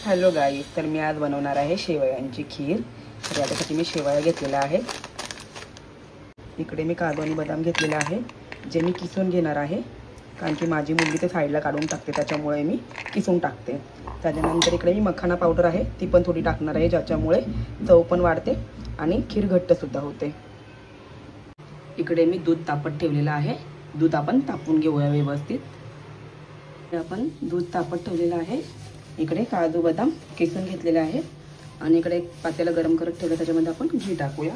Hello गाईस, तर मी आज बनवणार आहे शेवयांची खीर। तर यासाठी मी शेवया घेतलेल्या आहेत। इकडे मी काजू आणि बदाम घेतलेले आहे, जे मी किसून घेणार आहे, कारण की माझी मुलगी ते साईडला काढून टाकते, त्याच्यामुळे मी किसून टाकते। त्याच्यानंतर इकडे मी मखाना पावडर आहे, ती पण थोडी टाकणार आहे, ज्याच्यामुळे चव पण वाढते आणि खीर घट्ट सुद्धा होते। इकडे मी दूध तापत ठेवलेलं आहे, दूध आपण तापून घेऊया व्यवस्थित। आपण दूध तापत ठेवलेलं आहे। इकडे काजू बदाम किसून घेतलेले आहेत आणि इकडे एक पातेलं गरम करत ठेवलं, त्याच्यामध्ये आपण घी टाकूया।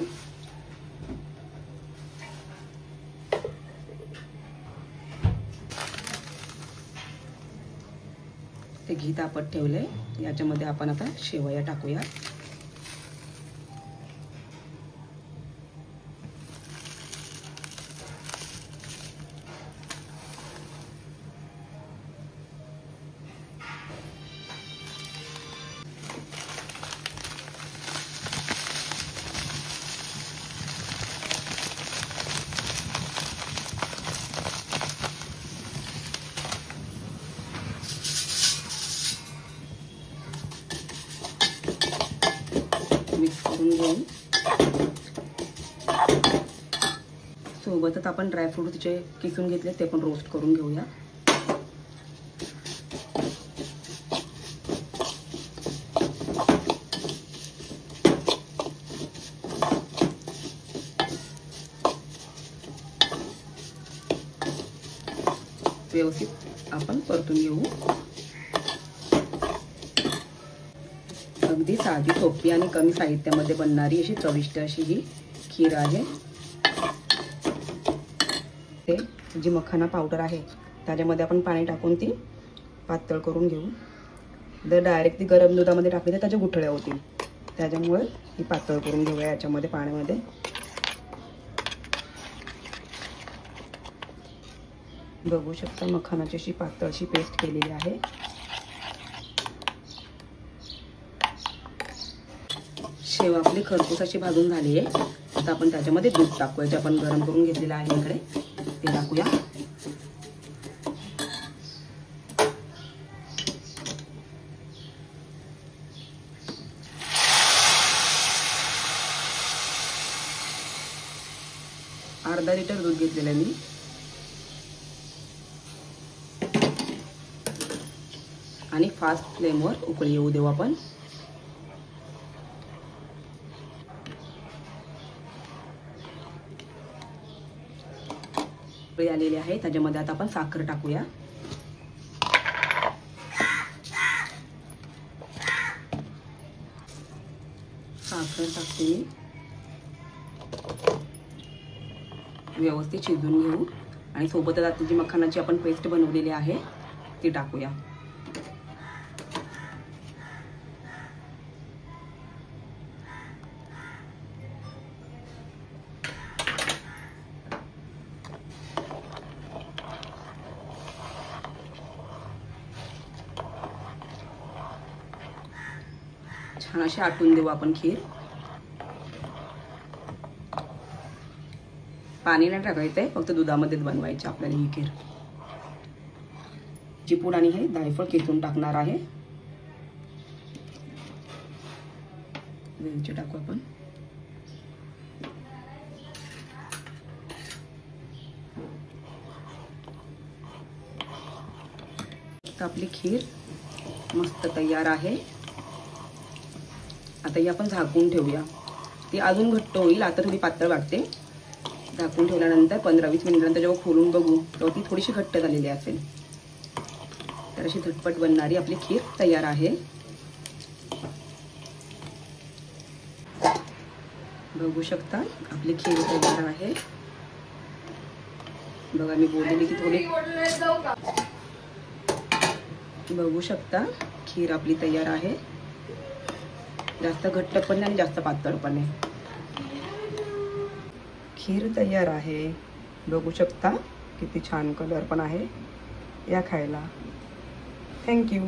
ते घी तापत ठेवले, याच्यामध्ये आपण आता शेवया टाकूया। मिक्स करून घेऊन सोबतच आपण ड्रायफ्रूट जे किसून घेतले ते पण रोस्ट करून घेऊया। व्यवस्थित आपण परतून घेऊ। अगदी साधी, सोपी आणि कमी साहित्यामध्ये बनणारी अशी चविष्ट अशी ही खीर आहे। ते जी मखाना पावडर आहे त्याच्यामध्ये आपण पाणी टाकून ती पातळ करून घेऊ। जर डायरेक्ट ती गरम दुधामध्ये टाकली तर त्याच्या गुठळ्या होतील, त्याच्यामुळे ही पातळ करून घेऊया याच्यामध्ये पाण्यामध्ये। बघू शकता मखानाची अशी पातळ अशी पेस्ट केलेली आहे। शेव आपली खरपूस अशी भाजून झाली आहे। आता आपण त्याच्यामध्ये दूध टाकूया, जे आपण गरम करून घेतलेलं आहे इकडे, ते टाकूया। अर्धा लिटर दूध घेतलेलं आहे मी। आणि फास्ट फ्लेमवर उकळी येऊ देऊ आपण। उकळी आलेली आहे, त्याच्यामध्ये आता आपण साखर टाकूया। साखर टाकते मी, व्यवस्थित शिजवून घेऊ आणि सोबतच आता जी मखानाची आपण पेस्ट बनवलेली आहे ती टाकूया। छान अशी आटून देऊ आपण खीर। पाणी नाही टाकायचंय, फक्त दुधामध्येच बनवायची आपल्याला ही खीर। जी पूड आणि हे जायफळ किसून टाकणार आहे। वेलची टाकू आपण। आपली खीर मस्त तयार आहे। आता ही आपण झाकून ठेवूया, ती अजून घट्ट होईल। आता थोडी पातळ वाटते, झाकून ठेवल्यानंतर 15-20 मिनिटांनंतर जेव्हा खोलून बघू तेव्हा ती थोडीशी घट्ट झालेली असेल। तर अशी झटपट बनणारी आपली खीर तयार आहे। बघू शकता आपली खीर तयार आहे। बघा मी बोललेली की थोडी, बघू शकता खीर आपली तयार आहे। जास्त घट्ट पण नाही आणि जास्त पातळ पण नाही, खीर तयार आहे। बघू शकता किती छान कलर पण आहे। या खायला। Thank you.